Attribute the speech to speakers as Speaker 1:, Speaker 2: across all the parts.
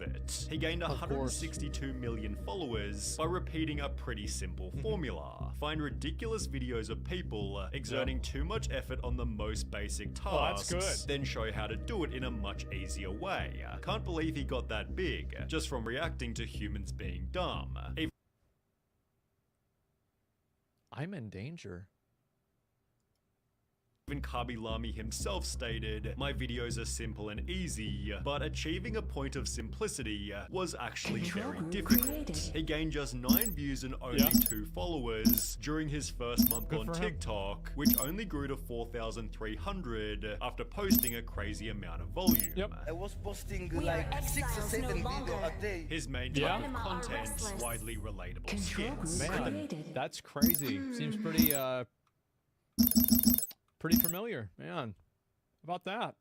Speaker 1: it. He gained 162 million followers by repeating a pretty simple formula. Find ridiculous videos of people exerting too much effort on the most basic tasks, then show how to do it in a much easier way. Can't believe he got that big, just from reacting to humans being dumb.
Speaker 2: I'm in danger.
Speaker 1: Even Kabi Lami himself stated, "My videos are simple and easy, but achieving a point of simplicity was actually very difficult." He gained just 9 views and only 2 followers during his first month on TikTok, which only grew to 4,300 after posting a crazy amount of volume.
Speaker 3: I was posting like 6 or 7 videos a day.
Speaker 1: His main type of content, widely relatable skits.
Speaker 2: Man, that's crazy. Seems pretty, pretty familiar, man. How about that?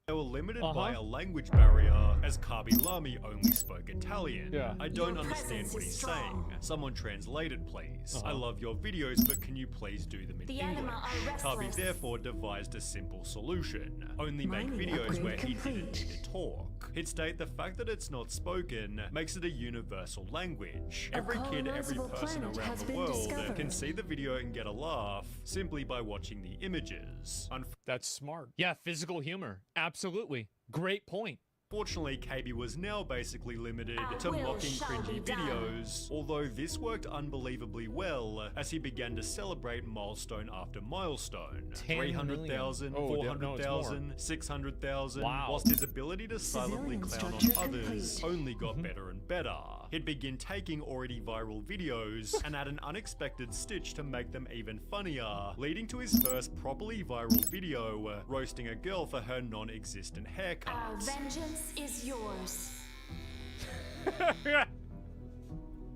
Speaker 1: They were limited by a language barrier, as Kabi Lami only spoke Italian. I don't understand what he's saying. Someone translate it, please. I love your videos, but can you please do them in English? Kabi therefore devised a simple solution. Only make videos where he didn't need to talk. He'd state the fact that it's not spoken makes it a universal language. Every kid, every person around the world can see the video and get a laugh simply by watching the images.
Speaker 2: That's smart. Yeah, physical humor. Absolutely. Great point.
Speaker 1: Fortunately, KB was now basically limited to mocking cringy videos, although this worked unbelievably well as he began to celebrate milestone after milestone. 300,000, 400,000, 600,000, whilst his ability to silently clown on others only got better and better. He'd begin taking already viral videos and add an unexpected stitch to make them even funnier, leading to his first properly viral video, roasting a girl for her non-existent haircut.
Speaker 4: Our vengeance is yours.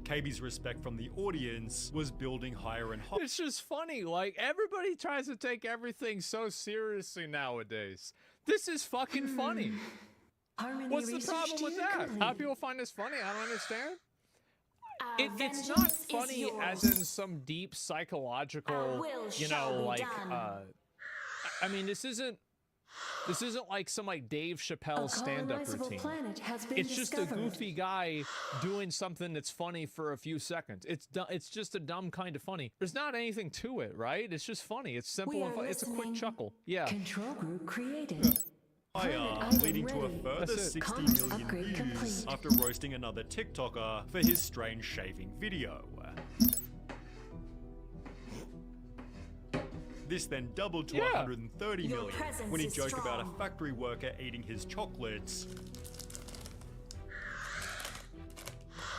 Speaker 1: KB's respect from the audience was building higher and higher.
Speaker 2: It's just funny, like, everybody tries to take everything so seriously nowadays. This is fucking funny. What's the problem with that? How people find this funny? I don't understand. It's not funny as in some deep psychological, you know, like, I mean, this isn't like some like Dave Chappelle stand-up routine. It's just a goofy guy doing something that's funny for a few seconds. It's just a dumb kind of funny. There's not anything to it, right? It's just funny. It's simple and fun. It's a quick chuckle. Yeah.
Speaker 4: Control group created.
Speaker 1: Leading to a further 60 million views after roasting another TikToker for his strange shaving video. This then doubled to 130 million when he joked about a factory worker eating his chocolates.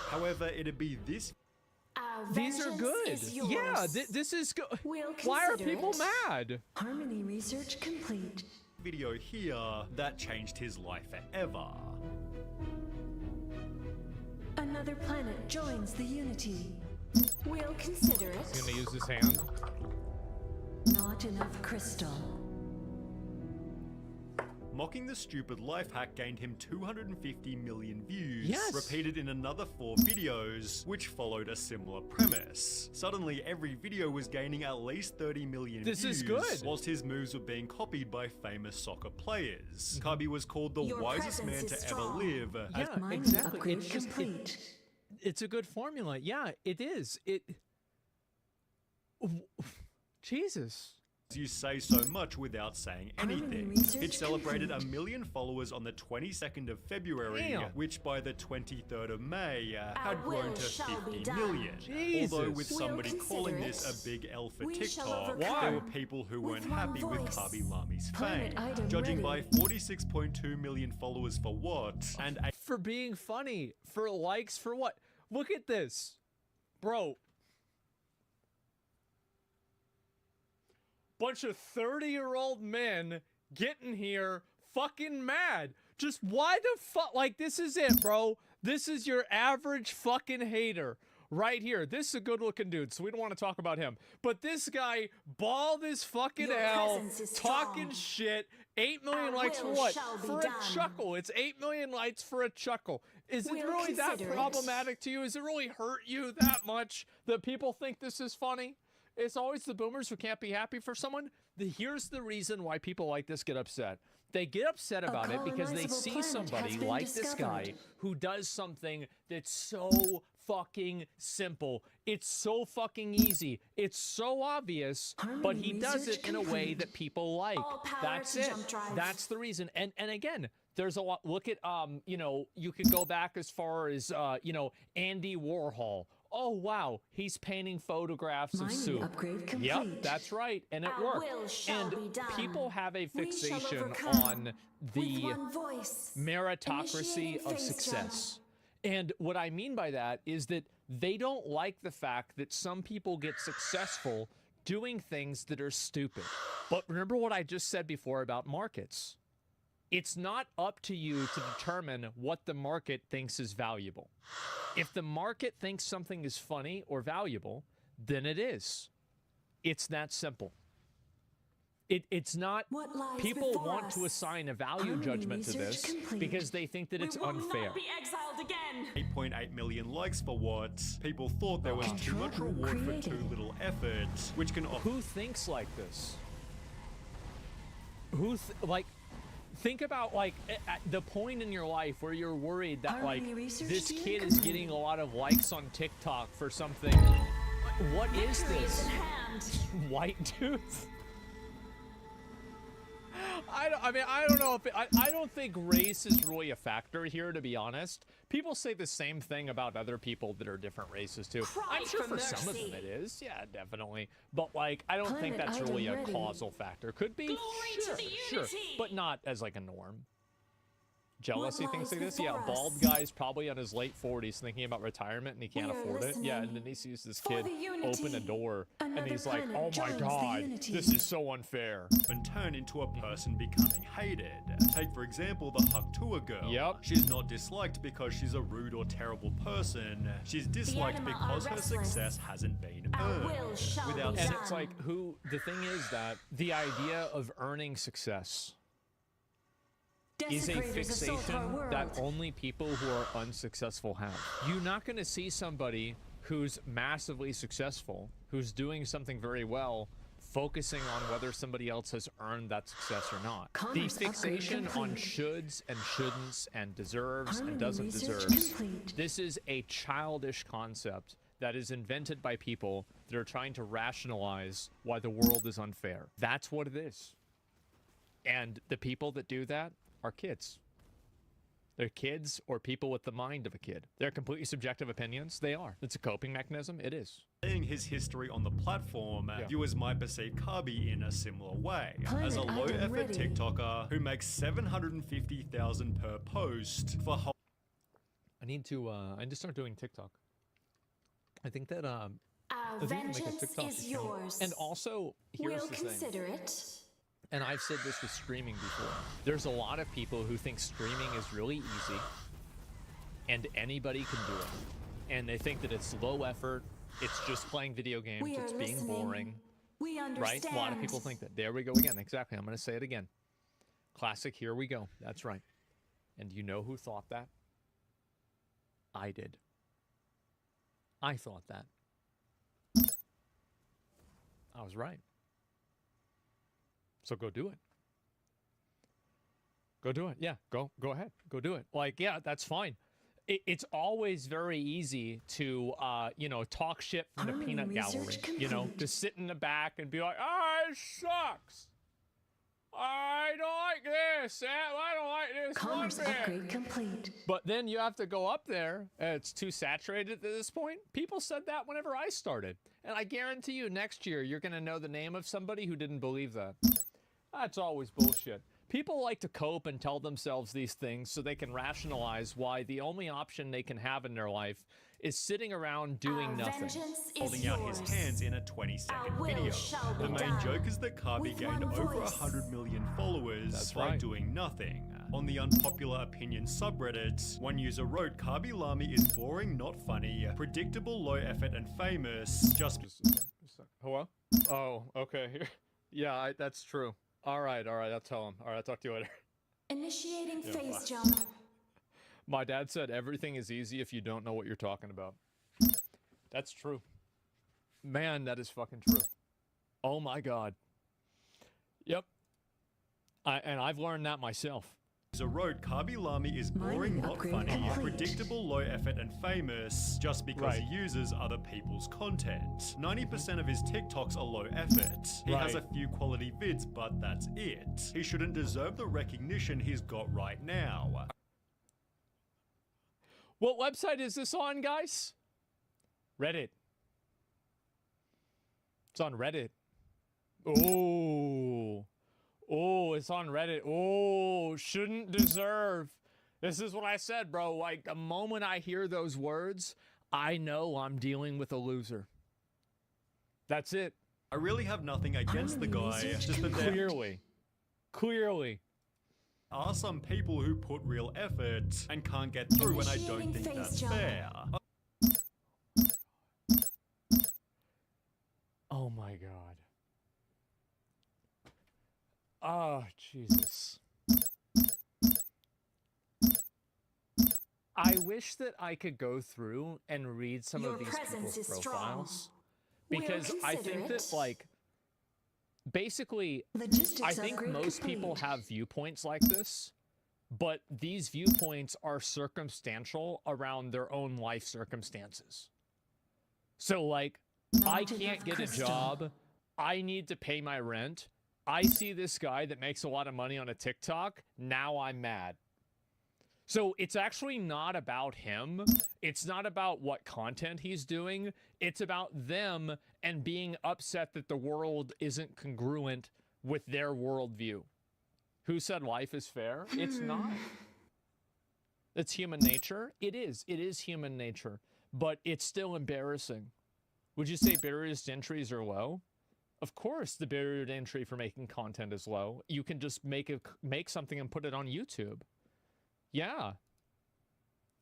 Speaker 1: However, it'd be this.
Speaker 2: These are good. Yeah, this is good. Why are people mad?
Speaker 4: Harmony research complete.
Speaker 1: Video here that changed his life forever.
Speaker 4: Another planet joins the Unity. We'll consider it.
Speaker 2: He's gonna use his hand.
Speaker 4: Not enough crystal.
Speaker 1: Mocking the stupid life hack gained him 250 million views, repeated in another 4 videos, which followed a similar premise. Suddenly, every video was gaining at least 30 million views.
Speaker 2: This is good.
Speaker 1: Whilst his moves were being copied by famous soccer players. Kabi was called the wisest man to ever live.
Speaker 2: Yeah, exactly. It's a good formula. Yeah, it is. Jesus.
Speaker 1: You say so much without saying anything. It celebrated 1 million followers on the 22nd of February, which by the 23rd of May had grown to 50 million. Although with somebody calling this a big L for TikTok, there were people who weren't happy with Kabi Lami's fame. Judging by 46.2 million followers for what? And
Speaker 2: for being funny, for likes, for what? Look at this. Bro. Bunch of 30-year-old men getting here fucking mad. Just why the fuck? Like, this is it, bro. This is your average fucking hater right here. This is a good-looking dude, so we don't want to talk about him. But this guy, bald as fucking hell, talking shit. 8 million likes for what? For a chuckle. It's 8 million likes for a chuckle. Is it really that problematic to you? Does it really hurt you that much that people think this is funny? It's always the boomers who can't be happy for someone. Here's the reason why people like this get upset. They get upset about it because they see somebody like this guy who does something that's so fucking simple. It's so fucking easy. It's so obvious, but he does it in a way that people like. That's it. That's the reason. And again, there's a lot. Look at, you know, you could go back as far as, you know, Andy Warhol. Oh, wow, he's painting photographs of soup. Yep, that's right, and it worked. And people have a fixation on the meritocracy of success. And what I mean by that is that they don't like the fact that some people get successful doing things that are stupid. But remember what I just said before about markets. It's not up to you to determine what the market thinks is valuable. If the market thinks something is funny or valuable, then it is. It's that simple. It's not, people want to assign a value judgment to this because they think that it's unfair.
Speaker 1: 8.8 million likes for what people thought there was too much reward for too little effort, which can often...
Speaker 2: Who thinks like this? Like, think about, like, at the point in your life where you're worried that, like, this kid is getting a lot of likes on TikTok for something. What is this? White tooth? I don't know if I don't think race is really a factor here, to be honest. People say the same thing about other people that are different races too. I'm sure for some of them it is, yeah, definitely. But like, I don't think that's really a causal factor. Could be, sure, but not as like a norm. Jealousy, things like this. Yeah, bald guy's probably on his late 40s thinking about retirement and he can't afford it. Yeah, and then he sees this kid open a door and he's like, oh my god, this is so unfair.
Speaker 1: And turn into a person becoming hated. Take, for example, the Haktua girl.
Speaker 2: Yep.
Speaker 1: She's not disliked because she's a rude or terrible person. She's disliked because her success hasn't been earned.
Speaker 2: And it's like, the thing is that the idea of earning success is a fixation that only people who are unsuccessful have. You're not going to see somebody who's massively successful, who's doing something very well, focusing on whether somebody else has earned that success or not. The fixation on shoulds and shouldn'ts and deserves and doesn't deserves. This is a childish concept that is invented by people that are trying to rationalize why the world is unfair. That's what it is. And the people that do that are kids. They're kids or people with the mind of a kid. They're completely subjective opinions. They are. It's a coping mechanism. It is.
Speaker 1: Seeing his history on the platform, viewers might perceive Kabi in a similar way. As a low-effort TikToker who makes $750,000 per post for
Speaker 2: I need to start doing TikTok. I think that
Speaker 4: Our vengeance is yours.
Speaker 2: And also, here's the thing.
Speaker 4: Consider it.
Speaker 2: And I've said this with streaming before. There's a lot of people who think streaming is really easy and anybody can do it. And they think that it's low effort, it's just playing video games, it's being boring.
Speaker 4: We understand.
Speaker 2: Right? A lot of people think that. There we go again. Exactly. I'm going to say it again. Classic, here we go. That's right. And you know who thought that? I did. I thought that. I was right. So go do it. Go do it. Yeah, go ahead. Go do it. Like, yeah, that's fine. It's always very easy to, you know, talk shit from the peanut gallery. You know, to sit in the back and be like, it sucks. I don't like this. I don't like this.
Speaker 4: Commerce upgrade complete.
Speaker 2: But then you have to go up there. It's too saturated at this point. People said that whenever I started. And I guarantee you next year, you're going to know the name of somebody who didn't believe that. That's always bullshit. People like to cope and tell themselves these things so they can rationalize why the only option they can have in their life is sitting around doing nothing.
Speaker 1: Holding out his hands in a 20-second video. The main joke is that Kabi gained over 100 million followers by doing nothing. On the unpopular opinion subreddit, one user wrote, Kabi Lami is boring, not funny, predictable, low effort, and famous. Just
Speaker 2: hello? Oh, okay. Yeah, that's true. All right, I'll tell him. All right, I'll talk to you later.
Speaker 4: Initiating phase jump.
Speaker 2: My dad said everything is easy if you don't know what you're talking about. That's true. Man, that is fucking true. Oh my god. Yep. And I've learned that myself.
Speaker 1: Wrote Kabi Lami is boring, not funny, predictable, low effort, and famous just because he uses other people's content. 90% of his TikToks are low effort. He has a few quality vids, but that's it. He shouldn't deserve the recognition he's got right now.
Speaker 2: What website is this on, guys? Reddit. It's on Reddit. Oh. Oh, it's on Reddit. Oh, shouldn't deserve. This is what I said, bro. Like, the moment I hear those words, I know I'm dealing with a loser. That's it.
Speaker 1: I really have nothing against the guy, just that
Speaker 2: Clearly.
Speaker 1: Are some people who put real effort and can't get through, and I don't think that's fair.
Speaker 2: Oh my god. Oh, Jesus. I wish that I could go through and read some of these people's profiles. Because I think that, like, basically, I think most people have viewpoints like this, but these viewpoints are circumstantial around their own life circumstances. So, like, I can't get a job. I need to pay my rent. I see this guy that makes a lot of money on a TikTok. Now I'm mad. So it's actually not about him. It's not about what content he's doing. It's about them and being upset that the world isn't congruent with their worldview. Who said life is fair? It's not. It's human nature. It is. It is human nature. But it's still embarrassing. Would you say barriers to entries are low? Of course, the barrier to entry for making content is low. You can just make something and put it on YouTube. Yeah.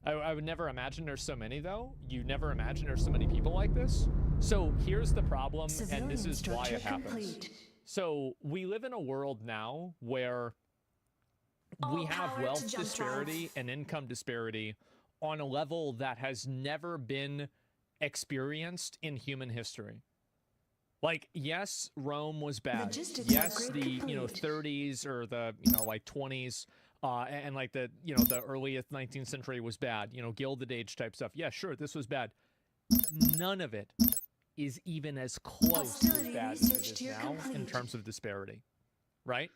Speaker 2: I would never imagine there's so many, though. You never imagine there's so many people like this. So here's the problem, and this is why it happens. So we live in a world now where we have wealth disparity and income disparity on a level that has never been experienced in human history. Like, yes, Rome was bad. Yes, the, 30s or the, like 20s and like the, the earliest 19th century was bad. Gilded Age type stuff. Yeah, sure, this was bad. None of it is even as close to as bad as it is now in terms of disparity, right?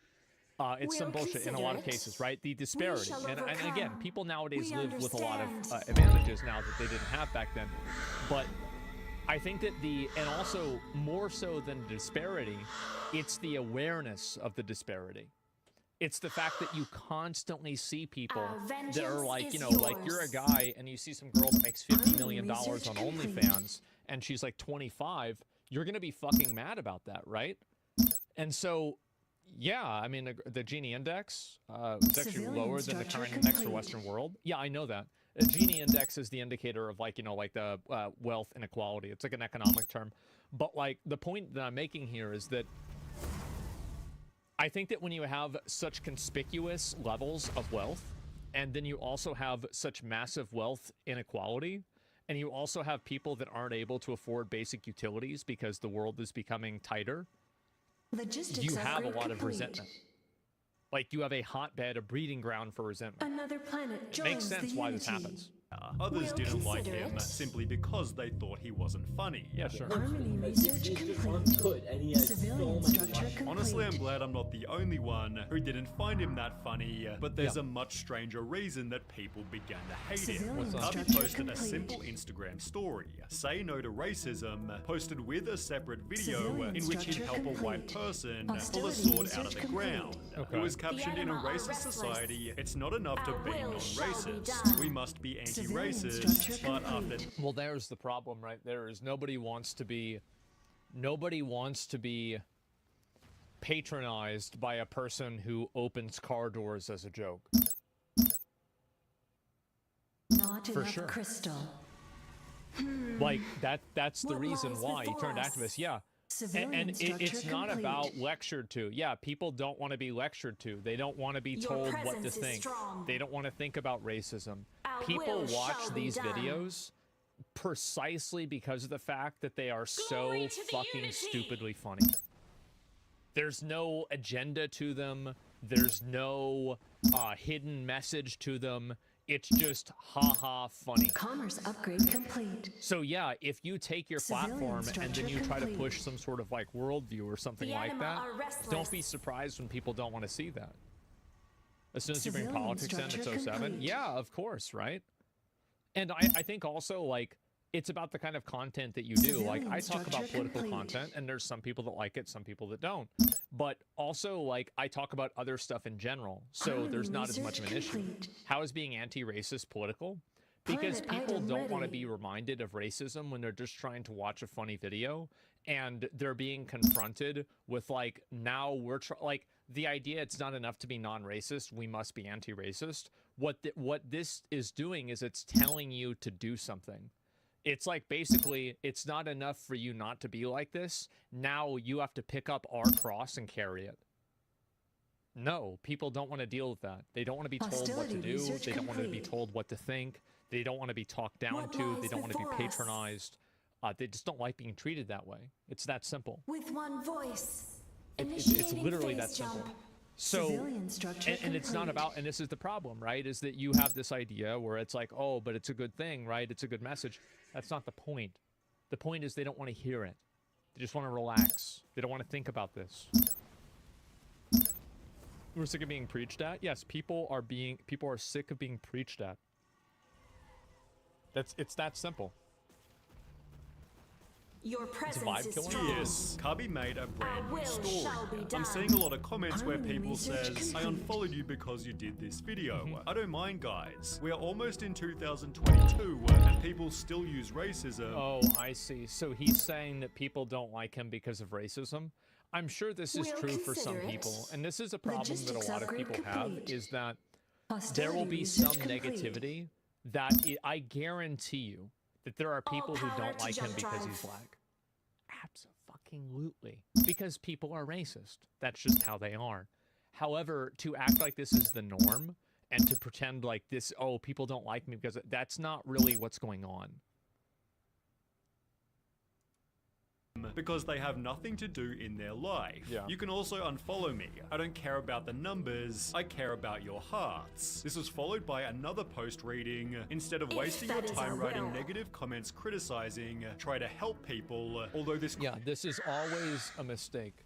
Speaker 2: It's some bullshit in a lot of cases, right? The disparity. And again, people nowadays live with a lot of advantages now that they didn't have back then. But I think that and also more so than the disparity, it's the awareness of the disparity. It's the fact that you constantly see people that are like, like you're a guy and you see some girl that makes $50 million on OnlyFans and she's like 25, you're going to be fucking mad about that, right? And so, yeah, I mean, the Gini index is actually lower than the current index for Western world. Yeah, I know that. A Gini index is the indicator of like, like the wealth inequality. It's like an economic term. But like the point that I'm making here is that I think that when you have such conspicuous levels of wealth, and then you also have such massive wealth inequality, and you also have people that aren't able to afford basic utilities because the world is becoming tighter, you have a lot of resentment. Like, you have a hotbed, a breeding ground for resentment.
Speaker 4: Another planet
Speaker 2: it makes sense why this happens.
Speaker 1: Others didn't like him simply because they thought he wasn't funny.
Speaker 2: Yeah, sure.
Speaker 4: Harmony research complete. Civilian structure complete.
Speaker 1: Honestly, I'm glad I'm not the only one who didn't find him that funny, but there's a much stranger reason that people began to hate him. Harvey posted a simple Instagram story, Say No to Racism, posted with a separate video in which he'd help a white person pull a sword out of the ground. It was captioned, in a racist society, it's not enough to be non-racist. We must be anti-racist, but after...
Speaker 2: Well, there's the problem right there, is nobody wants to be patronized by a person who opens car doors as a joke.
Speaker 4: Not for sure. Crystal.
Speaker 2: Like, that's the reason why he turned activist. Yeah. And it's not about lectured to. Yeah, people don't want to be lectured to. They don't want to be told what to think. They don't want to think about racism. People watch these videos precisely because of the fact that they are so fucking stupidly funny. There's no agenda to them. There's no hidden message to them. It's just haha funny.
Speaker 4: Commerce upgrade complete.
Speaker 2: So yeah, if you take your platform and then you try to push some sort of like worldview or something like that, don't be surprised when people don't want to see that. As soon as you bring politics in, it's 07. Yeah, of course, right? And I think also, like, it's about the kind of content that you do. Like, I talk about political content, and there's some people that like it, some people that don't. But also, like, I talk about other stuff in general, so there's not as much of an issue. How is being anti-racist political? Because people don't want to be reminded of racism when they're just trying to watch a funny video, and they're being confronted with, like, now we're like, the idea it's not enough to be non-racist, we must be anti-racist. What this is doing is it's telling you to do something. It's like, basically, it's not enough for you not to be like this. Now you have to pick up our cross and carry it. No, people don't want to deal with that. They don't want to be told what to do. They don't want to be told what to think. They don't want to be talked down to. They don't want to be patronized. They just don't like being treated that way. It's that simple.
Speaker 4: With one voice.
Speaker 2: It's literally that simple. So, and it's not about, and this is the problem, right, is that you have this idea where it's like, oh, but it's a good thing, right? It's a good message. That's not the point. The point is they don't want to hear it. They just want to relax. They don't want to think about this. We're sick of being preached at? Yes, people are sick of being preached at. It's that simple.
Speaker 4: Your presence is strong.
Speaker 1: Yes, Cubby made a brand new story. I'm seeing a lot of comments where people says, I unfollowed you because you did this video. I don't mind, guys. We are almost in 2022 and people still use racism.
Speaker 2: Oh, I see. So he's saying that people don't like him because of racism? I'm sure this is true for some people. And this is a problem that a lot of people have, is that there will be some negativity that I guarantee you that there are people who don't like him because he's black. Abso-fucking-lutely. Because people are racist. That's just how they are. However, to act like this is the norm and to pretend like this, oh, people don't like me because that's not really what's going on.
Speaker 1: Because they have nothing to do in their life.
Speaker 2: Yeah.
Speaker 1: You can also unfollow me. I don't care about the numbers, I care about your hearts. This was followed by another post reading, instead of wasting your time writing negative comments criticizing, try to help people, although this...
Speaker 2: Yeah, this is always a mistake.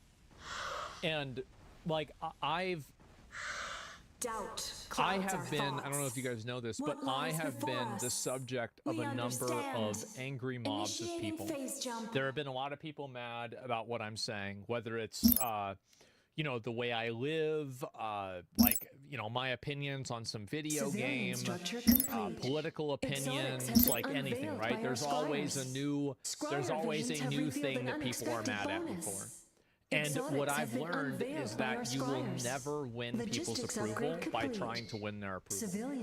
Speaker 2: And, like, I have been, I don't know if you guys know this, but I have been the subject of a number of angry mobs of people. There have been a lot of people mad about what I'm saying, whether it's, you know, the way I live, like, you know, my opinions on some video game, political opinions, like anything, right? There's always a new thing that people are mad at me for. And what I've learned is that you will never win people's approval by trying to win their approval.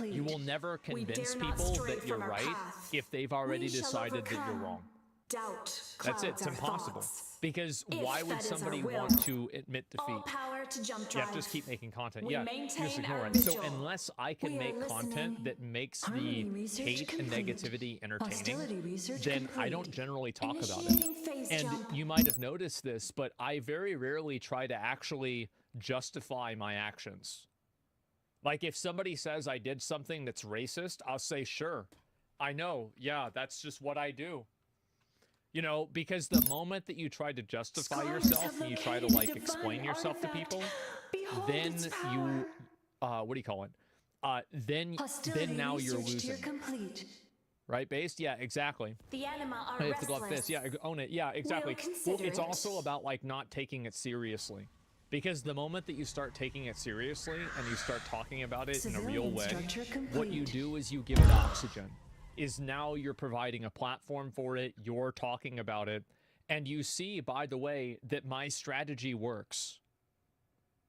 Speaker 2: You will never convince people that you're right if they've already decided that you're wrong. That's it. It's impossible. Because why would somebody want to admit defeat? You have to just keep making content. Yeah, just ignore it. So unless I can make content that makes the hate and negativity entertaining, then I don't generally talk about it. And you might have noticed this, but I very rarely try to actually justify my actions. Like, if somebody says I did something that's racist, I'll say, sure, I know, yeah, that's just what I do. You know, because the moment that you try to justify yourself and you try to, like, explain yourself to people, then you, what do you call it? Then now you're losing. Right, Based? Yeah, exactly.
Speaker 4: The anima are
Speaker 2: I have to glove fist. Yeah, own it. Yeah, exactly. Well, it's also about, like, not taking it seriously. Because the moment that you start taking it seriously and you start talking about it in a real way, what you do is you give it oxygen. Is now you're providing a platform for it, you're talking about it, and you see, by the way, that my strategy works.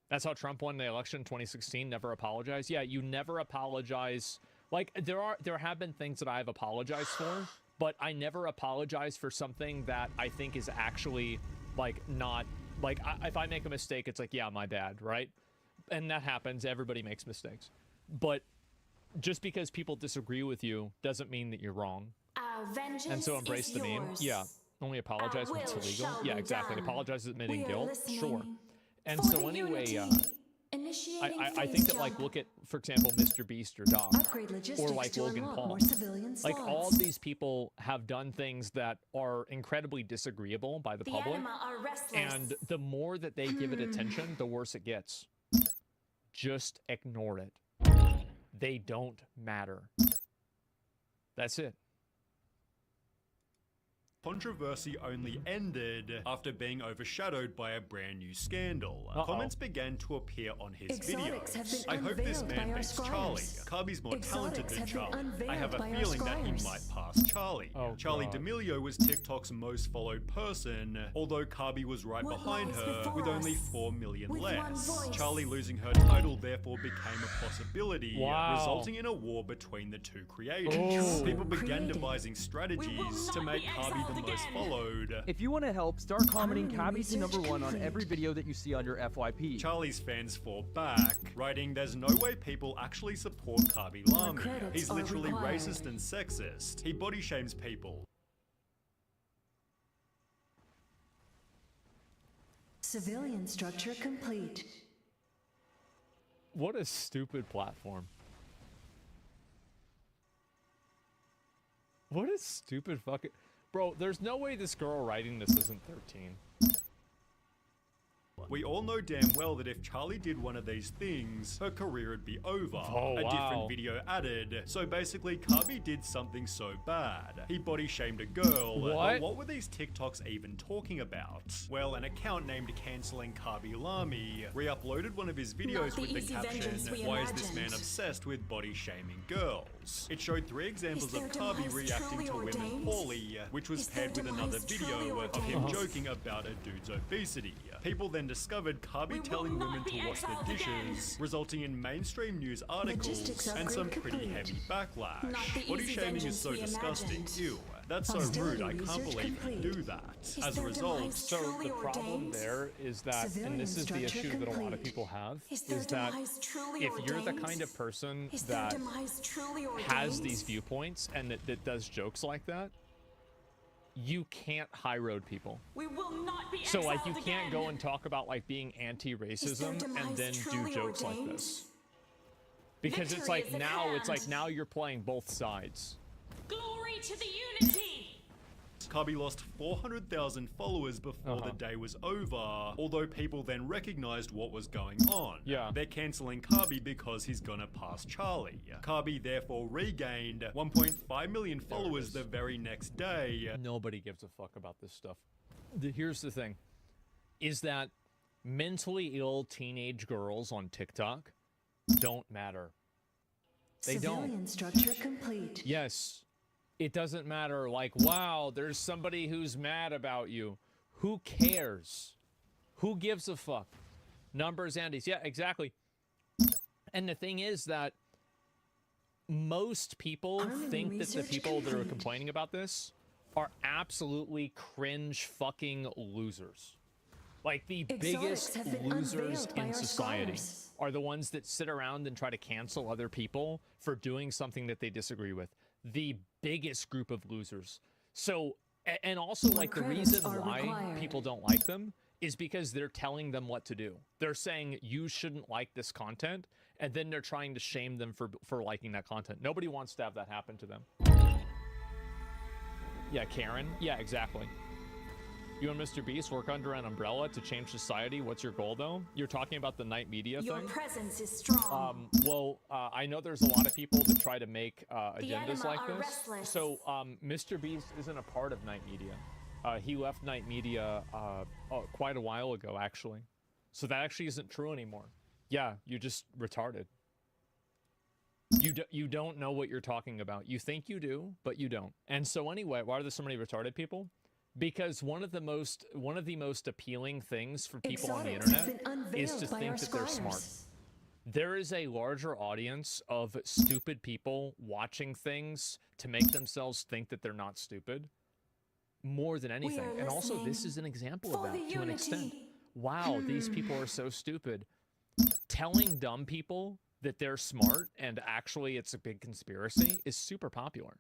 Speaker 2: That's how Trump won the election in 2016, never apologize. Yeah, you never apologize. Like, there have been things that I've apologized for, but I never apologize for something that I think is actually, like, not, like, if I make a mistake, it's like, yeah, my bad, right? And that happens, everybody makes mistakes. But just because people disagree with you doesn't mean that you're wrong. And so embrace the meme. Yeah, only apologize when it's illegal. Yeah, exactly. Apologize is admitting guilt. Sure. And so anyway, I think that, like, look at, for example, Mr. Beast or Doc, or like Logan Paul. Like, all of these people have done things that are incredibly disagreeable by the public, and the more that they give it attention, the worse it gets. Just ignore it. They don't matter. That's it.
Speaker 1: Controversy only ended after being overshadowed by a brand new scandal. Comments began to appear on his videos. I hope this man beats Charlie. Kirby's more talented than Charlie. I have a feeling that he might pass Charlie. Charlie D'Amelio was TikTok's most followed person, although Kirby was right behind her with only 4 million less. Charlie losing her title therefore became a possibility, resulting in a war between the two creators. People began devising strategies to make Kirby the most followed.
Speaker 5: If you want to help, start commenting Cabby to #1 on every video that you see on your FYP.
Speaker 1: Charlie's fans fought back, writing, "There's no way people actually support Kirby Lamy. He's literally racist and sexist. He body shames people."
Speaker 4: Civilian structure complete.
Speaker 2: What a stupid platform. What a stupid fucking... Bro, there's no way this girl writing this isn't 13.
Speaker 1: We all know damn well that if Charlie did one of these things, her career would be over. A different video added. So basically, Kirby did something so bad. He body shamed a girl. But what were these TikToks even talking about? Well, an account named Canceling Kirby Lamy re-uploaded one of his videos with the caption, "Why is this man obsessed with body shaming girls?" It showed 3 examples of Kirby reacting to women poorly, which was paired with another video of him joking about a dude's obesity. People then discovered Kirby telling women to wash the dishes, resulting in mainstream news articles and some pretty heavy backlash. Body shaming is so disgusting. Ew. That's so rude. I can't believe you do that. As a result,
Speaker 2: so the problem there is that, and this is the issue that a lot of people have, is that if you're the kind of person that has these viewpoints and that does jokes like that, you can't high road people.
Speaker 6: We will not be
Speaker 2: so like you can't go and talk about like being anti-racism and then do jokes like this. Because it's like now you're playing both sides.
Speaker 6: Glory to the unity!
Speaker 1: Kirby lost 400,000 followers before the day was over, although people then recognized what was going on. They're canceling Kirby because he's gonna pass Charlie. Kirby therefore regained 1.5 million followers the very next day.
Speaker 2: Nobody gives a fuck about this stuff. Here's the thing, is that mentally ill teenage girls on TikTok don't matter. They don't.
Speaker 4: Structure complete.
Speaker 2: Yes. It doesn't matter, like, wow, there's somebody who's mad about you. Who cares? Who gives a fuck? Numbers, Andes. Yeah, exactly. And the thing is that most people think that the people that are complaining about this are absolutely cringe fucking losers. Like, the biggest losers in society are the ones that sit around and try to cancel other people for doing something that they disagree with. The biggest group of losers. So, and also, like, the reason why people don't like them is because they're telling them what to do. They're saying you shouldn't like this content, and then they're trying to shame them for liking that content. Nobody wants to have that happen to them. Yeah, Karen. Yeah, exactly. You and Mr. Beast work under an umbrella to change society. What's your goal, though? You're talking about the Night Media thing?
Speaker 6: Your presence is strong.
Speaker 2: I know there's a lot of people that try to make agendas like this.
Speaker 6: Restless.
Speaker 2: So, Mr. Beast isn't a part of Night Media. He left Night Media quite a while ago, actually. So that actually isn't true anymore. Yeah, you just retarded. You don't know what you're talking about. You think you do, but you don't. And so anyway, why are there so many retarded people? Because one of the most appealing things for people on the internet is to think that they're smart. There is a larger audience of stupid people watching things to make themselves think that they're not stupid, more than anything. And also, this is an example of that to an extent. Wow, these people are so stupid. Telling dumb people that they're smart and actually it's a big conspiracy is super popular.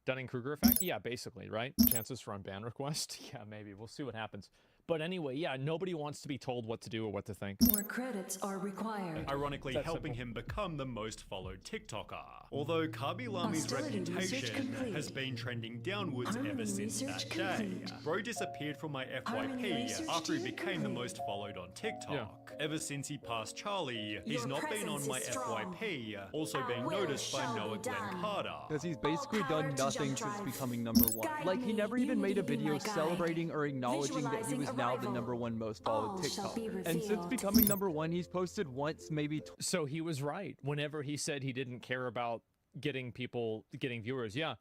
Speaker 2: Dunning-Kruger effect? Yeah, basically, right? Chances for unban request? Yeah, maybe. We'll see what happens. But anyway, yeah, nobody wants to be told what to do or what to think.
Speaker 4: More credits are required.
Speaker 1: Ironically, helping him become the most followed TikToker. Although Kabi Lami's reputation has been trending downwards ever since that day. Bro disappeared from my FYP after he became the most followed on TikTok.
Speaker 2: Yeah.
Speaker 1: Ever since he passed Charlie, he's not been on my FYP, also being noticed by Noah Glenn Carter.
Speaker 5: Because he's basically done nothing since becoming #1. Like, he never even made a video celebrating or acknowledging that he was now the #1 most followed TikToker. And since becoming #1, he's posted once, maybe twice.
Speaker 2: So he was right whenever he said he didn't care about getting viewers. Yeah,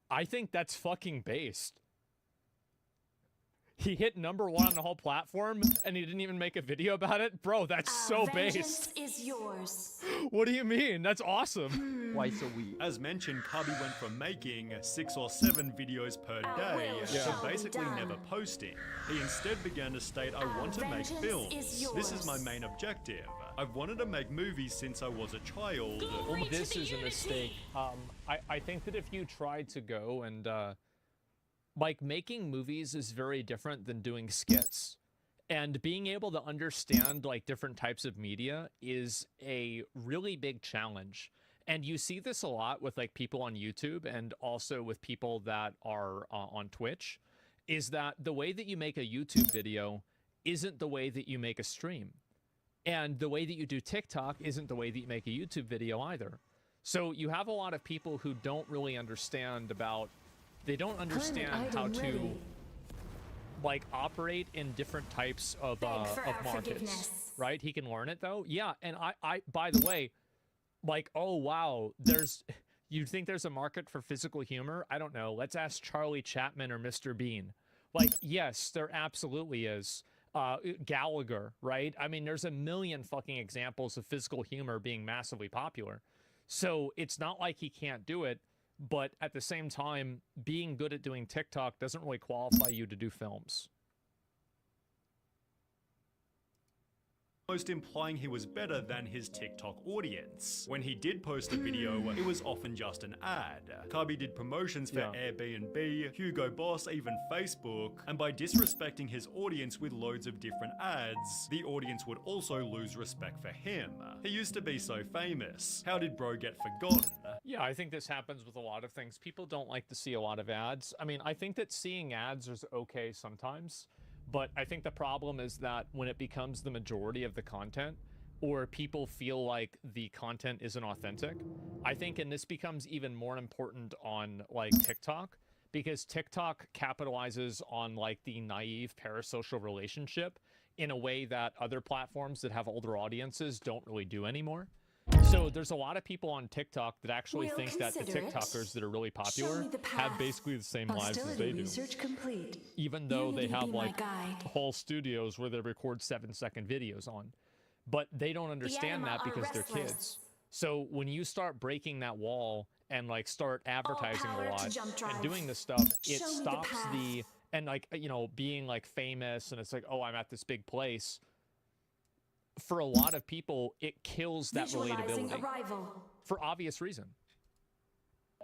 Speaker 2: I think that's fucking based. He hit #1 on the whole platform, and he didn't even make a video about it? Bro, that's so based.
Speaker 6: Is yours.
Speaker 2: What do you mean? That's awesome.
Speaker 5: Twice a week.
Speaker 1: As mentioned, Kabi went from making 6 or 7 videos per day to basically never posting. He instead began to state, I want to make films. This is my main objective. I've wanted to make movies since I was a child.
Speaker 2: Well, this is a mistake. I think that if you tried to go and... like, making movies is very different than doing skits. And being able to understand, like, different types of media is a really big challenge. And you see this a lot with, like, people on YouTube and also with people that are on Twitch, is that the way that you make a YouTube video isn't the way that you make a stream. And the way that you do TikTok isn't the way that you make a YouTube video either. So you have a lot of people who don't really understand about... They don't understand how to, like, operate in different types of markets, right? He can learn it, though. Yeah, and I, by the way, like, oh, wow, you think there's a market for physical humor? I don't know. Let's ask Charlie Chapman or Mr. Bean. Like, yes, there absolutely is. Gallagher, right? I mean, there's a million fucking examples of physical humor being massively popular. So it's not like he can't do it. But at the same time, being good at doing TikTok doesn't really qualify you to do films.
Speaker 1: Almost implying he was better than his TikTok audience. When he did post a video, it was often just an ad. Kabi did promotions for Airbnb, Hugo Boss, even Facebook, and by disrespecting his audience with loads of different ads, the audience would also lose respect for him. He used to be so famous. How did bro get forgotten?
Speaker 2: Yeah, I think this happens with a lot of things. People don't like to see a lot of ads. I mean, I think that seeing ads is okay sometimes. But I think the problem is that when it becomes the majority of the content, or people feel like the content isn't authentic, I think, and this becomes even more important on, like, TikTok, because TikTok capitalizes on, like, the naive parasocial relationship in a way that other platforms that have older audiences don't really do anymore. So there's a lot of people on TikTok that actually think that the TikTokers that are really popular have basically the same lives as they do. Even though they have, like, whole studios where they record 7-second videos on. But they don't understand that because they're kids. So when you start breaking that wall and, like, start advertising a lot and doing this stuff, it stops and, like, you know, being, like, famous and it's like, oh, I'm at this big place. For a lot of people, it kills that relatability for obvious reason.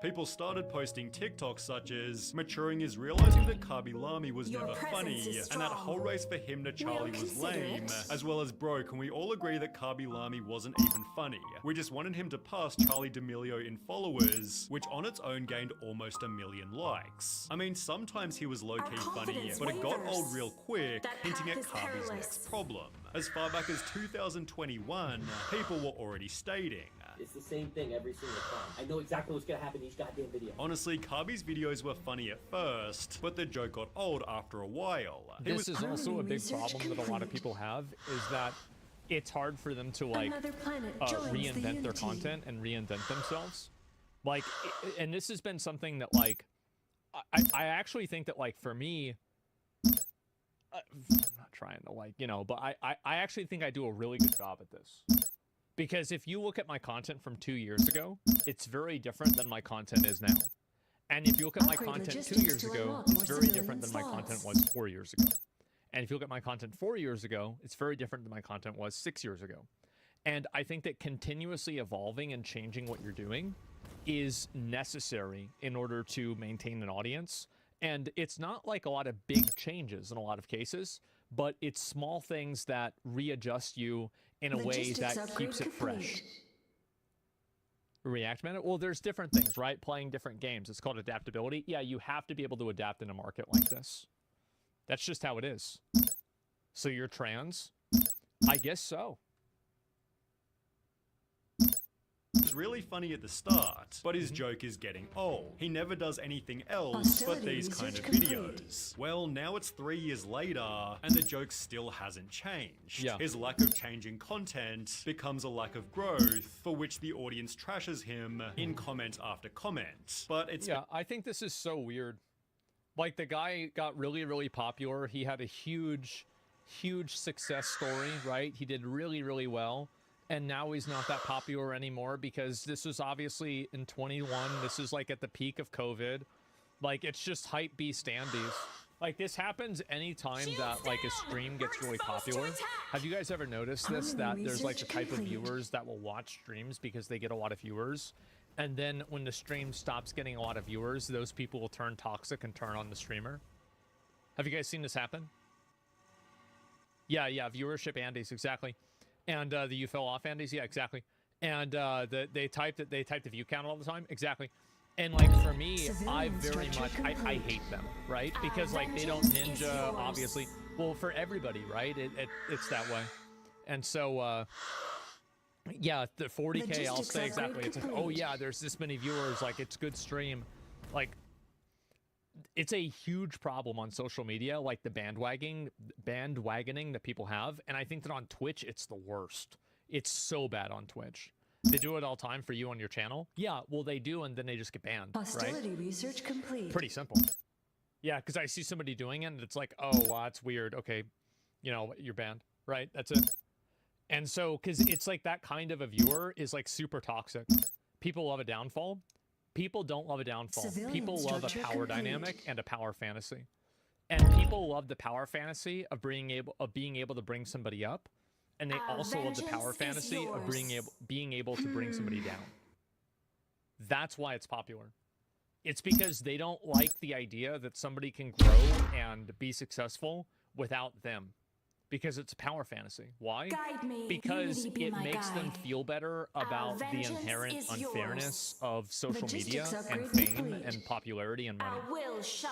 Speaker 1: People started posting TikToks such as, maturing is realizing that Kabi Lami was never funny, and that whole race for him to Charlie was lame, as well as, bro, can we all agree that Kabi Lami wasn't even funny? We just wanted him to pass Charlie D'Amelio in followers, which on its own gained almost 1 million likes. I mean, sometimes he was low-key funny, but it got old real quick, hinting at Kabi's next problem. As far back as 2021, people were already stating,
Speaker 7: it's the same thing every single time. I know exactly what's gonna happen in each goddamn video.
Speaker 1: Honestly, Kabi's videos were funny at first, but the joke got old after a while.
Speaker 2: This is also a big problem that a lot of people have, is that it's hard for them to, like, reinvent their content and reinvent themselves. Like, and this has been something that, like, I actually think that, like, for me, I'm not trying to, like, you know, but I actually think I do a really good job at this. Because if you look at my content from 2 years ago, it's very different than my content is now. And if you look at my content 2 years ago, it's very different than my content was 4 years ago. And if you look at my content 4 years ago, it's very different than my content was 6 years ago. And I think that continuously evolving and changing what you're doing is necessary in order to maintain an audience. And it's not like a lot of big changes in a lot of cases, but it's small things that readjust you in a way that keeps it fresh. React Mana? Well, there's different things, right? Playing different games. It's called adaptability. Yeah, you have to be able to adapt in a market like this. That's just how it is. So you're trans? I guess so.
Speaker 1: It's really funny at the start, but his joke is getting old. He never does anything else but these kind of videos. Well, now it's 3 years later, and the joke still hasn't changed.
Speaker 2: Yeah.
Speaker 1: His lack of changing content becomes a lack of growth, for which the audience trashes him in comment after comment. But it's...
Speaker 2: Yeah, I think this is so weird. Like, the guy got really, really popular. He had a huge success story, right? He did really, really well. And now he's not that popular anymore because this was obviously in 21. This is like at the peak of COVID. Like, it's just hype beast standees. Like, this happens anytime that like a stream gets really popular. Have you guys ever noticed this? That there's like the type of viewers that will watch streams because they get a lot of viewers. And then when the stream stops getting a lot of viewers, those people will turn toxic and turn on the streamer. Have you guys seen this happen? Yeah, viewership Andes, exactly. And the you fell off Andes, yeah, exactly. And they type the view count all the time, exactly. And like for me, I very much I hate them, right? Because like they don't ninja, obviously. Well, for everybody, right? It's that way. And so yeah, the 40K, I'll say exactly. It's like, oh yeah, there's this many viewers, like it's good stream. Like, it's a huge problem on social media, like the bandwagoning that people have. And I think that on Twitch, it's the worst. It's so bad on Twitch. They do it all the time for you on your channel. Yeah, well, they do, and then they just get banned,
Speaker 4: Hostility research complete.
Speaker 2: Pretty simple. Yeah, because I see somebody doing it, and it's like, oh, wow, that's weird. Okay, you know, you're banned, right? That's it. And so, because it's like that kind of a viewer is like super toxic. People love a downfall. People don't love a downfall. People love a power dynamic and a power fantasy. And people love the power fantasy of being able to bring somebody up. And they also love the power fantasy of being able to bring somebody down. That's why it's popular. It's because they don't like the idea that somebody can grow and be successful without them. Because it's a power fantasy. Why? Because it makes them feel better about the inherent unfairness of social media and fame and popularity and money.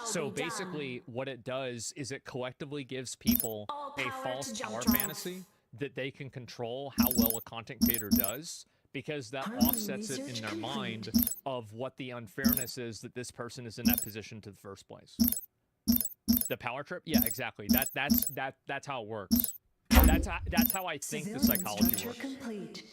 Speaker 2: So basically, what it does is it collectively gives people a false power fantasy that they can control how well a content creator does, because that offsets it in their mind of what the unfairness is that this person is in that position to the first place. The power trip? Yeah, exactly. That's how it works. That's how I think the psychology works.
Speaker 4: Complete.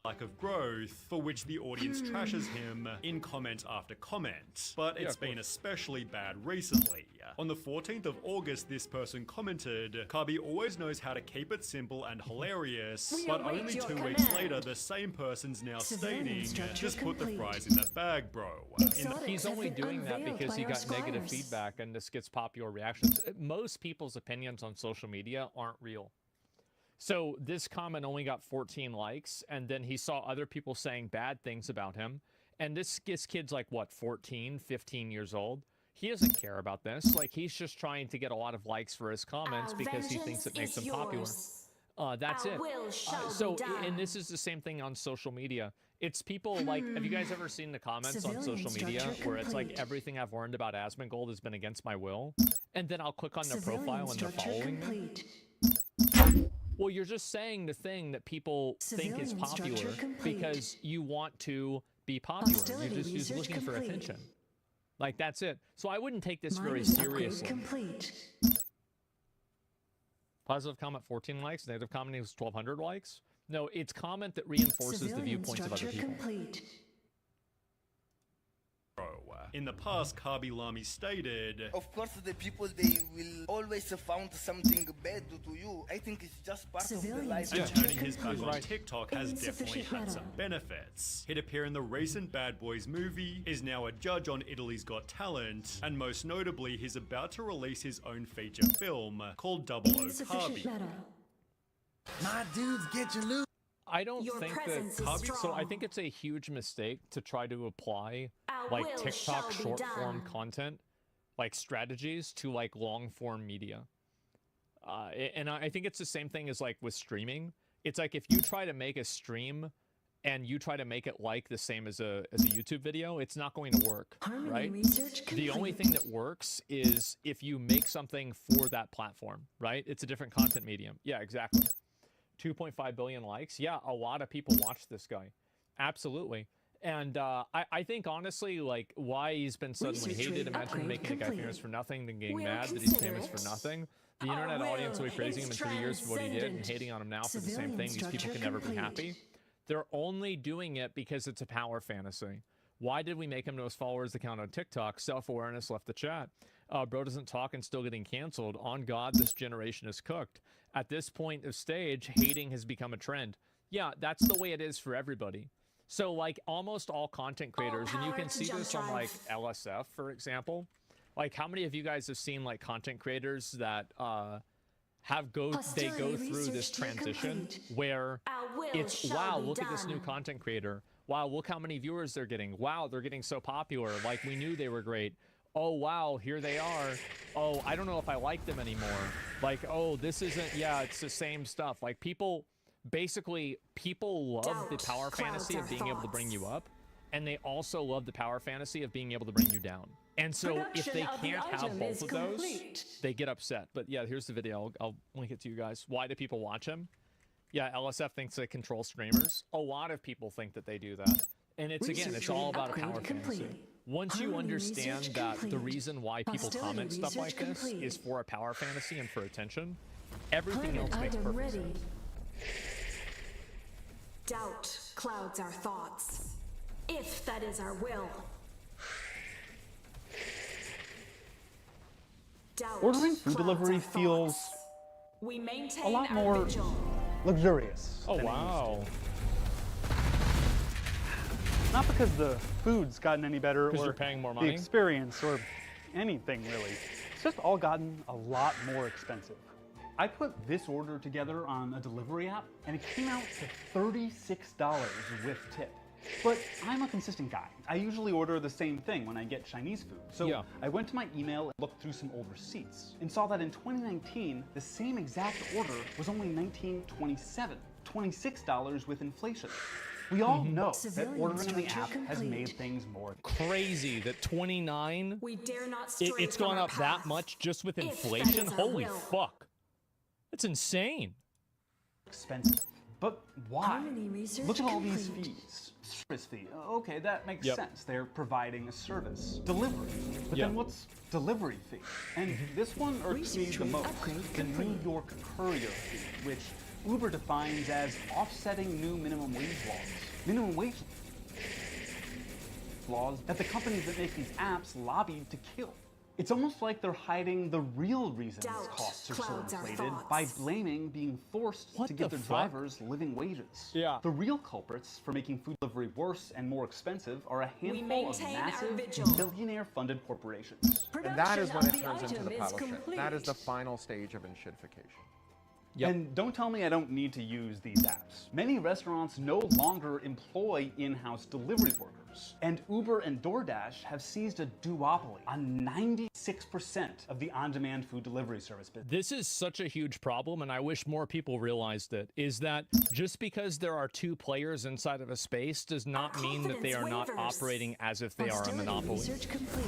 Speaker 1: Lack of growth, for which the audience trashes him in comment after comment. But it's been especially bad recently. On the 14th of August, this person commented, "Kabi always knows how to keep it simple and hilarious," but only 2 weeks later, the same person's now stating, "Just put the fries in the bag, bro."
Speaker 2: He's only doing that because he got negative feedback and this gets popular reactions. Most people's opinions on social media aren't real. So this comment only got 14 likes, and then he saw other people saying bad things about him. And this kid's like, what, 14, 15 years old? He doesn't care about this. Like, he's just trying to get a lot of likes for his comments because he thinks it makes him popular. That's it. And this is the same thing on social media. It's people like, have you guys ever seen the comments on social media where it's like, everything I've learned about Asmongold has been against my will? And then I'll click on their profile and they're following me. Well, you're just saying the thing that people think is popular because you want to be popular. You're just looking for attention. Like, that's it. So I wouldn't take this very seriously. Positive comment, 14 likes. Negative comment is 1,200 likes. No, it's comment that reinforces the viewpoints of other people.
Speaker 1: In the past, Kabi Lami stated,
Speaker 3: "Of course, the people, they will always found something bad to you. I think it's just part of the life."
Speaker 1: And turning his back on TikTok has definitely had some benefits. He'd appear in the recent Bad Boys movie, is now a judge on Italy's Got Talent, and most notably, he's about to release his own feature film called Double O Kabi.
Speaker 3: My dudes, get your loot.
Speaker 2: I don't think that so I think it's a huge mistake to try to apply like TikTok short form content like strategies to like long form media. And I think it's the same thing as like with streaming. It's like if you try to make a stream and you try to make it like the same as a YouTube video, it's not going to work, right? The only thing that works is if you make something for that platform, right? It's a different content medium. Yeah, exactly. 2.5 billion likes. Yeah, a lot of people watch this guy. Absolutely. And I think, honestly, like, why he's been suddenly hated. Imagine making a guy famous for nothing, then getting mad that he's famous for nothing. The internet audience will be praising him in 3 years for what he did and hating on him now for the same thing. These people can never be happy. They're only doing it because it's a power fantasy. Why did we make him most followers account on TikTok? Self-awareness left the chat. Bro doesn't talk and still getting canceled. On God, this generation is cooked. At this point of stage, hating has become a trend. Yeah, that's the way it is for everybody. So, like, almost all content creators, and you can see this on, like, LSF, for example. Like, how many of you guys have seen, like, content creators that they go through this transition where it's, wow, look at this new content creator. Wow, look how many viewers they're getting. Wow, they're getting so popular. Like, we knew they were great. Oh, wow, here they are. Oh, I don't know if I like them anymore. Like, oh, this isn't, yeah, it's the same stuff. Like, people love the power fantasy of being able to bring you up, and they also love the power fantasy of being able to bring you down. And so if they can't have both of those, they get upset. But yeah, here's the video. I'll link it to you guys. Why do people watch him? Yeah, LSF thinks they control streamers. A lot of people think that they do that. And it's, again, it's all about a power fantasy. Once you understand that the reason why people comment stuff like this is for a power fantasy and for attention, everything else makes perfect sense.
Speaker 4: Doubt clouds our thoughts, if that is our will. Doubt
Speaker 8: Ordering food delivery feels a lot more luxurious.
Speaker 2: Oh, wow.
Speaker 8: Not because the food's gotten any better or
Speaker 2: you're paying more money?
Speaker 8: The experience or anything really. It's just all gotten a lot more expensive. I put this order together on a delivery app and it came out to $36 with tip. But I'm a consistent guy. I usually order the same thing when I get Chinese food. So I went to my email and looked through some old receipts and saw that in 2019, the same exact order was only $19.27, $26 with inflation. We all know that ordering on the app has made things more
Speaker 2: crazy. That 29,
Speaker 4: we dare not stray
Speaker 2: it's
Speaker 4: from
Speaker 2: gone
Speaker 4: our
Speaker 2: up
Speaker 4: path,
Speaker 2: that much just with inflation? Holy fuck. That's insane.
Speaker 8: Expensive. But why? Look at all these fees. Service fee. Okay, that makes sense. They're providing a service. Delivery. But then what's delivery fee? And this one irks me the most. The New York courier fee, which Uber defines as offsetting new minimum wage laws. Minimum wage laws that the companies that make these apps lobbied to kill. It's almost like they're hiding the real reasons costs are so inflated by blaming being forced to give their drivers living wages.
Speaker 2: Yeah.
Speaker 8: The real culprits for making food delivery worse and more expensive are a handful of massive, billionaire-funded corporations.
Speaker 9: And that is when it turns into the publisher. That is the final stage of enshittification.
Speaker 8: And don't tell me I don't need to use these apps. Many restaurants no longer employ in-house delivery workers. And Uber and DoorDash have seized a duopoly on 96% of the on-demand food delivery service business.
Speaker 2: This is such a huge problem, and I wish more people realized it, is that just because there are two players inside of a space does not mean that they are not operating as if they are a monopoly.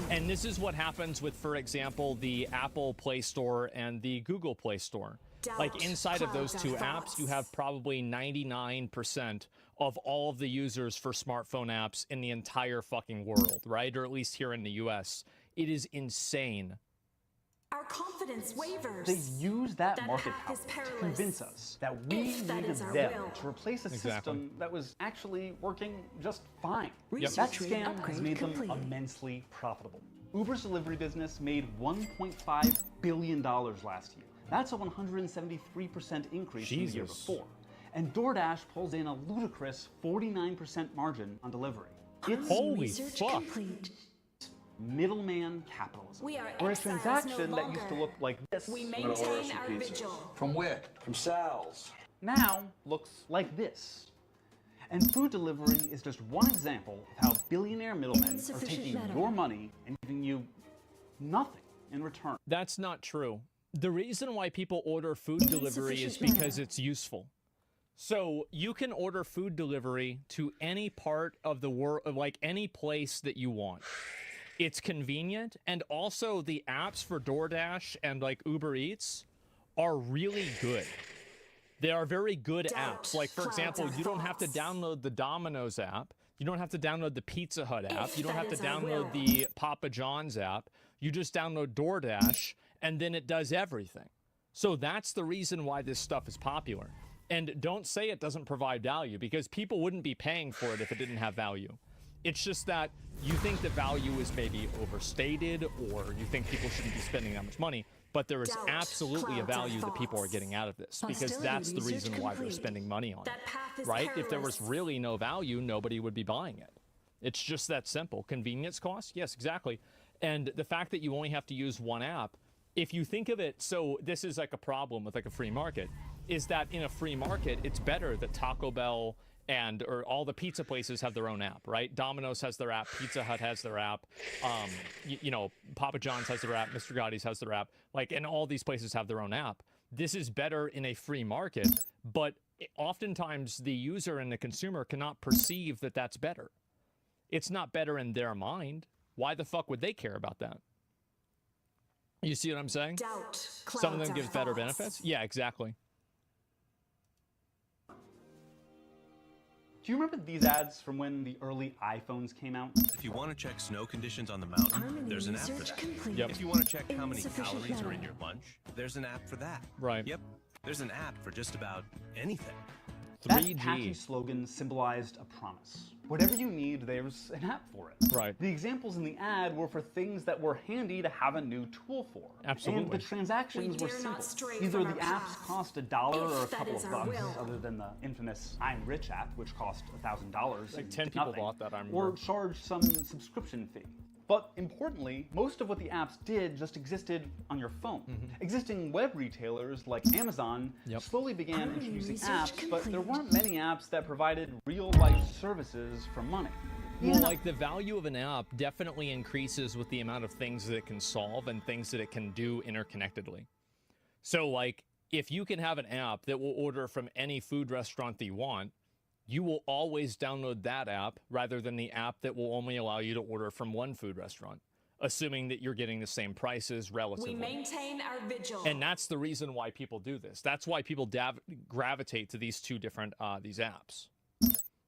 Speaker 2: And this is what happens with, for example, the Apple Play Store and the Google Play Store. Like, inside of those two apps, you have probably 99% of all of the users for smartphone apps in the entire fucking world, right? Or at least here in the US. It is insane.
Speaker 4: Our confidence wavers.
Speaker 8: They use that market power to convince us that we needed them to replace a system that was actually working just fine. That scam has made them immensely profitable. Uber's delivery business made $1.5 billion last year. That's a 173% increase from the year before. And DoorDash pulls in a ludicrous 49% margin on delivery. It's
Speaker 2: holy fuck.
Speaker 8: Middleman capitalism. Where a transaction that used to look like this
Speaker 3: From where? From Sal's.
Speaker 8: now looks like this. And food delivery is just one example of how billionaire middlemen are taking your money and giving you nothing in return.
Speaker 2: That's not true. The reason why people order food delivery is because it's useful. So you can order food delivery to any part of the world, like any place that you want. It's convenient, and also the apps for DoorDash and like Uber Eats are really good. They are very good apps. Like, for example, you don't have to download the Domino's app. You don't have to download the Pizza Hut app. You don't have to download the Papa John's app. You just download DoorDash, and then it does everything. So that's the reason why this stuff is popular. And don't say it doesn't provide value, because people wouldn't be paying for it if it didn't have value. It's just that you think the value is maybe overstated, or you think people shouldn't be spending that much money, but there is absolutely a value that people are getting out of this, because that's the reason why they're spending money on it, right? If there was really no value, nobody would be buying it. It's just that simple. Convenience cost? Yes, exactly. And the fact that you only have to use one app, if you think of it, so this is like a problem with like a free market, is that in a free market, it's better that Taco Bell or all the pizza places have their own app, right? Domino's has their app, Pizza Hut has their app, you know, Papa John's has their app, Mr. Gotti's has their app, like, and all these places have their own app. This is better in a free market, but oftentimes the user and the consumer cannot perceive that that's better. It's not better in their mind. Why the fuck would they care about that? You see what I'm saying? Some of them give better benefits? Yeah, exactly.
Speaker 8: Do you remember these ads from when the early iPhones came out?
Speaker 10: If you want to check snow conditions on the mountain, there's an app for that. Yep. If you want to check how many calories are in your lunch, there's an app for that.
Speaker 2: Right.
Speaker 10: Yep. There's an app for just about anything.
Speaker 2: 3G.
Speaker 8: That catchy slogan symbolized a promise. Whatever you need, there's an app for it.
Speaker 2: Right.
Speaker 8: The examples in the ad were for things that were handy to have a new tool for.
Speaker 2: Absolutely.
Speaker 8: And the transactions were simple. Either the apps cost $1 or a couple of bucks, other than the infamous I'm Rich app, which cost $1,000.
Speaker 2: Like 10 people bought that, I remember.
Speaker 8: Or charged some subscription fee. But importantly, most of what the apps did just existed on your phone. Existing web retailers like Amazon slowly began introducing apps, but there weren't many apps that provided real-life services for money.
Speaker 2: Well, like, the value of an app definitely increases with the amount of things that it can solve and things that it can do interconnectedly. So, like, if you can have an app that will order from any food restaurant that you want, you will always download that app rather than the app that will only allow you to order from one food restaurant, assuming that you're getting the same prices relatively.
Speaker 6: We maintain our vigil.
Speaker 2: And that's the reason why people do this. That's why people gravitate to these two different these apps.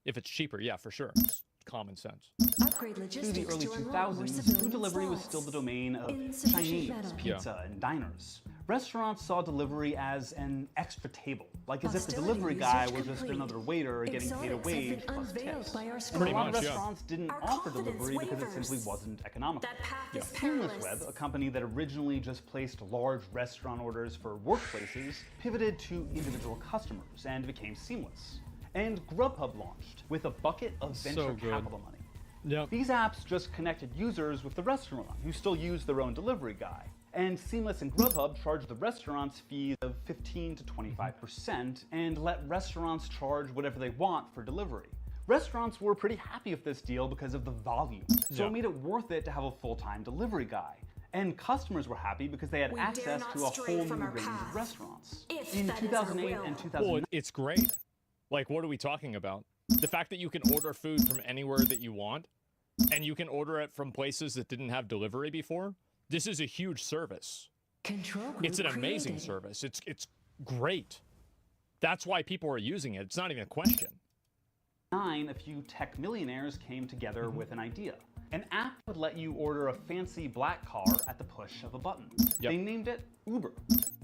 Speaker 2: If it's cheaper, yeah, for sure. It's common sense.
Speaker 4: Upgrade logistics
Speaker 8: Through the early
Speaker 4: to unlock more
Speaker 8: 2000s,
Speaker 4: civilian
Speaker 8: food delivery was
Speaker 4: slots.
Speaker 8: still the domain of
Speaker 4: Insufficient
Speaker 8: Chinese,
Speaker 4: metal.
Speaker 8: pizza, and diners. Restaurants saw delivery as an extra table, like as if the
Speaker 4: Hostility
Speaker 8: delivery guy
Speaker 4: research
Speaker 8: were just
Speaker 4: complete.
Speaker 8: another waiter getting paid a
Speaker 4: Exotics have
Speaker 8: wage
Speaker 4: been
Speaker 8: plus
Speaker 4: unveiled
Speaker 8: tips.
Speaker 4: by our
Speaker 8: And a
Speaker 2: Pretty
Speaker 8: lot of
Speaker 2: much, yeah.
Speaker 8: restaurants didn't
Speaker 4: Our
Speaker 8: offer
Speaker 4: confidence
Speaker 8: delivery because it
Speaker 4: wavers.
Speaker 8: simply wasn't economical.
Speaker 6: That path is
Speaker 8: Seamless
Speaker 6: perilous.
Speaker 8: Web, a company that originally just placed large restaurant orders for workplaces, pivoted to individual customers and became seamless. And Grubhub launched with a bucket of venture capital money.
Speaker 2: Yep.
Speaker 8: These apps just connected users with the restaurant, who still use their own delivery guy. And Seamless and Grubhub charged the restaurants fees of 15 to 25% and let restaurants charge whatever they want for delivery. Restaurants were pretty happy with this deal because of the volume, so it made it worth it to have a full-time delivery guy. And customers were happy because they had access to a whole new range of restaurants. In 2008 and 2009,
Speaker 2: Well, it's great. Like, what are we talking about? The fact that you can order food from anywhere that you want, and you can order it from places that didn't have delivery before, this is a huge service. It's an amazing service. It's great. That's why people are using it. It's not even a question.
Speaker 8: a few tech millionaires came together with an idea. An app would let you order a fancy black car at the push of a button. They named it Uber.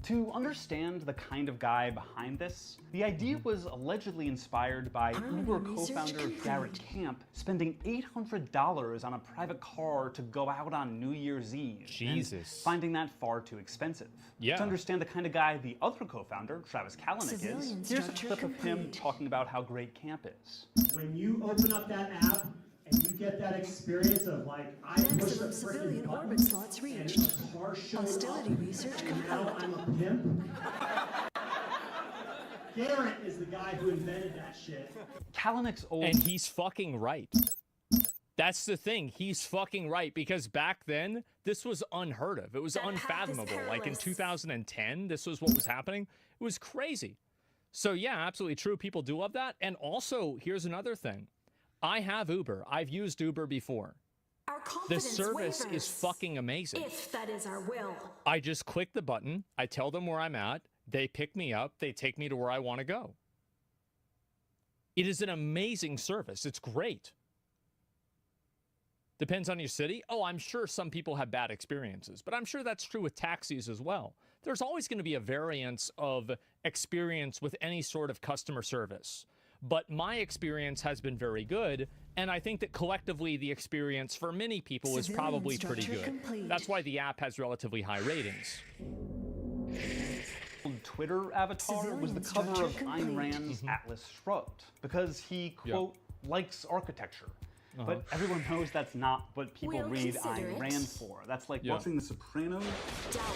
Speaker 8: To understand the kind of guy behind this, the idea was allegedly inspired by Uber co-founder Garrett Camp spending $800 on a private car to go out on New Year's Eve.
Speaker 2: Jesus.
Speaker 8: And finding that far too expensive.
Speaker 2: Yeah.
Speaker 8: To understand the kind of guy the other co-founder, Travis Kalanick, is, here's a clip of him talking about how great Camp is.
Speaker 11: When you open up that app, and you get that experience of like, I push the freaking button, and a car shows up, and now I'm a pimp. Garrett is the guy who invented that shit.
Speaker 8: Kalanick's old...
Speaker 2: And he's fucking right. That's the thing. He's fucking right, because back then, this was unheard of. It was unfathomable. Like in 2010, this was what was happening. It was crazy. So yeah, absolutely true. People do love that. And also, here's another thing. I have Uber. I've used Uber before. The service is fucking amazing.
Speaker 4: If that is our will.
Speaker 2: I just click the button. I tell them where I'm at. They pick me up. They take me to where I want to go. It is an amazing service. It's great. Depends on your city. Oh, I'm sure some people have bad experiences, but I'm sure that's true with taxis as well. There's always going to be a variance of experience with any sort of customer service. But my experience has been very good, and I think that collectively the experience for many people is probably pretty good.
Speaker 4: Complete.
Speaker 2: That's why the app has relatively high ratings.
Speaker 8: Twitter avatar was the cover of Ayn Rand's Atlas Shrugged, because he, quote, likes architecture. But everyone knows that's not what people read Ayn Rand for. That's like watching The Sopranos.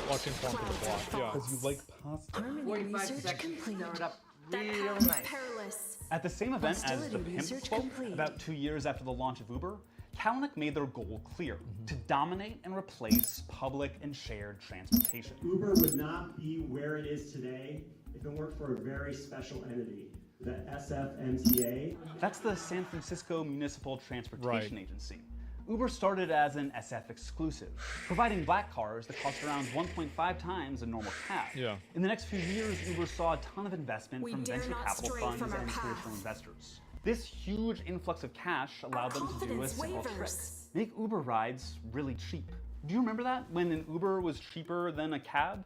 Speaker 2: Watching Plump to the Plot, yeah.
Speaker 8: Because you like pasta.
Speaker 3: 45 seconds, start it up real nice.
Speaker 8: At the same event as the Pimp spoke, about 2 years after the launch of Uber, Kalanick made their goal clear, to dominate and replace public and shared transportation.
Speaker 11: Uber would not be where it is today if it weren't for a very special entity, the SFMTA.
Speaker 8: That's the San Francisco Municipal Transportation Agency. Uber started as an SF exclusive, providing black cars that cost around 1.5 times a normal cab. In the next few years, Uber saw a ton of investment from venture capital funds and traditional investors. This huge influx of cash allowed them to do a simple trick: make Uber rides really cheap. Do you remember that? When an Uber was cheaper than a cab?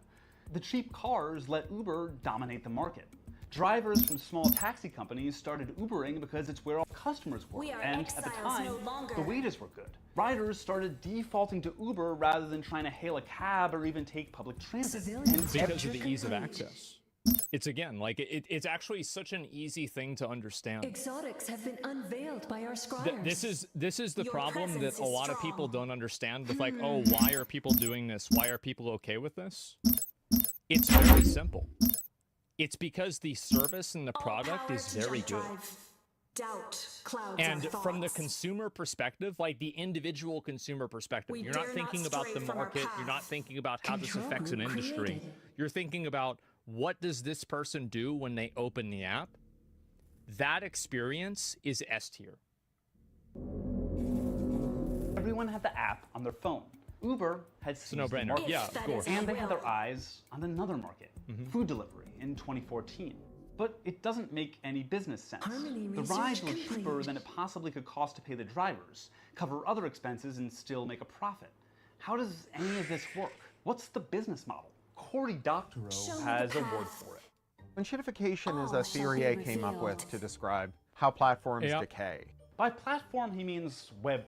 Speaker 8: The cheap cars let Uber dominate the market. Drivers from small taxi companies started Ubering because it's where all customers were, and at the time, the wages were good. Riders started defaulting to Uber rather than trying to hail a cab or even take public transit.
Speaker 2: Because of the ease of access. It's again, like, it's actually such an easy thing to understand.
Speaker 4: Exotics have been unveiled by our scribes.
Speaker 2: This is the problem that a lot of people don't understand with, like, oh, why are people doing this? Why are people okay with this? It's very simple. It's because the service and the product is very good. And from the consumer perspective, like the individual consumer perspective, you're not thinking about the market, you're not thinking about how this affects an industry. You're thinking about, what does this person do when they open the app? That experience is S tier.
Speaker 8: Everyone had the app on their phone. Uber had seized the market.
Speaker 2: Yeah, of course.
Speaker 8: And they had their eyes on another market, food delivery, in 2014. But it doesn't make any business sense. The rides were cheaper than it possibly could cost to pay the drivers, cover other expenses, and still make a profit. How does any of this work? What's the business model? Cory Doctorow has a word for it.
Speaker 9: Winchification is a theory I came up with to describe how platforms decay.
Speaker 8: By platform, he means Web